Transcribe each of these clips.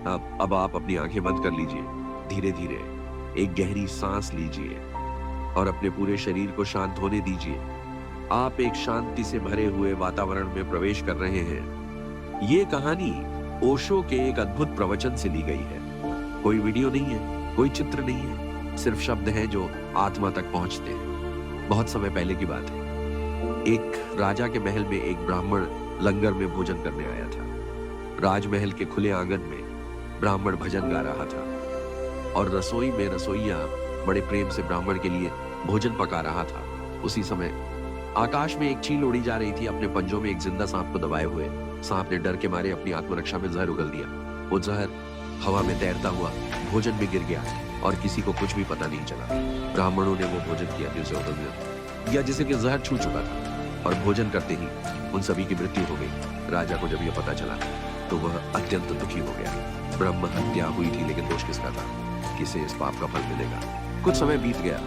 अब आप अपनी आंखें बंद कर लीजिए। धीरे धीरे एक गहरी सांस लीजिए और अपने पूरे शरीर को शांत होने दीजिए। आप एक शांति से भरे हुए वातावरण में प्रवेश कर रहे हैं। ये कहानी ओशो के एक अद्भुत प्रवचन से ली गई है। कोई वीडियो नहीं है, कोई चित्र नहीं है, सिर्फ शब्द हैं जो आत्मा तक पहुंचते हैं। बहुत समय पहले की बात है। एक राजा के महल में एक ब्राह्मण लंगर में भोजन करने आया था। राजमहल के खुले आंगन में ब्राह्मण भजन गा रहा था और रसोई में रसोइया बड़े प्रेम से ब्राह्मण के लिए भोजन पका रहा था। उसी समय आकाश में एक चील उड़ी जा रही थी, अपने पंजों में एक जिंदा सांप को दबाए हुए। सांप ने डर के मारे अपनी आत्मरक्षा में जहर उगल दिया। वो जहर हवा में तैरता हुआ भोजन में गिर गया और किसी को कुछ भी पता नहीं चला। ब्राह्मणों ने वो भोजन किया या जिसे कि जहर छू चुका था और भोजन करते ही उन सभी की मृत्यु हो गई। राजा को जब यह पता चला तो वह अत्यंत दुखी हो गया। ब्रह्म हत्या हुई थी, लेकिन दोष किसका था? किसे इस पाप का फल मिलेगा? कुछ समय बीत गया।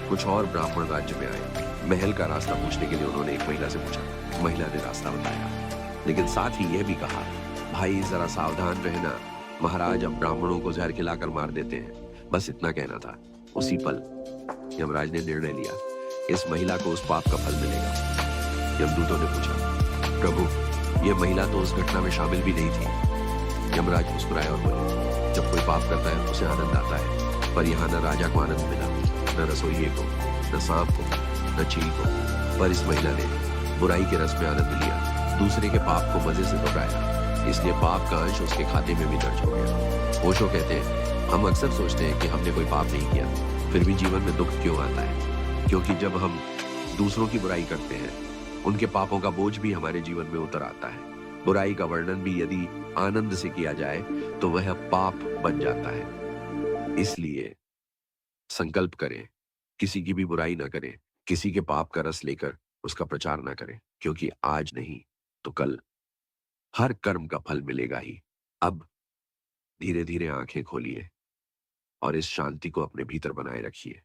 कुछ और ब्राह्मण राज्य में आए। महल का रास्ता पूछने के लिए उन्होंने एक महिला से पूछा। महिला ने रास्ता बताया, लेकिन साथ ही यह भी कहा, भाई जरा सावधान रहना, महाराज अब ब्राह्मणों को जहर खिलाकर मार देते हैं। बस इतना कहना था। उसी पल यमराज ने निर्णय लिया, इस महिला को उस पाप का फल मिलेगा। यमदूतों ने पूछा, प्रभु यह महिला तो उस घटना में शामिल भी नहीं थी। यमराज मुस्कुराए और बोले, जब कोई पाप करता है उसे आनंद आता है, पर यहाँ न राजा को आनंद मिला, न रसोइये को, न सांप को, न चील को, पर इस महिला ने बुराई के रस में आनंद लिया, दूसरे के पाप को मजे से दोहराया, इसलिए पाप का अंश उसके खाते में भी दर्ज हो गया। ओशो कहते हैं, हम अक्सर सोचते हैं कि हमने कोई पाप नहीं किया, फिर भी जीवन में दुख क्यों आता है? क्योंकि जब हम दूसरों की बुराई करते हैं, उनके पापों का बोझ भी हमारे जीवन में उतर आता है। बुराई का वर्णन भी यदि आनंद से किया जाए तो वह पाप बन जाता है। इसलिए संकल्प करें, किसी की भी बुराई ना करें, किसी के पाप का रस लेकर उसका प्रचार ना करें, क्योंकि आज नहीं तो कल हर कर्म का फल मिलेगा ही। अब धीरे धीरे आंखें खोलिए और इस शांति को अपने भीतर बनाए रखिए।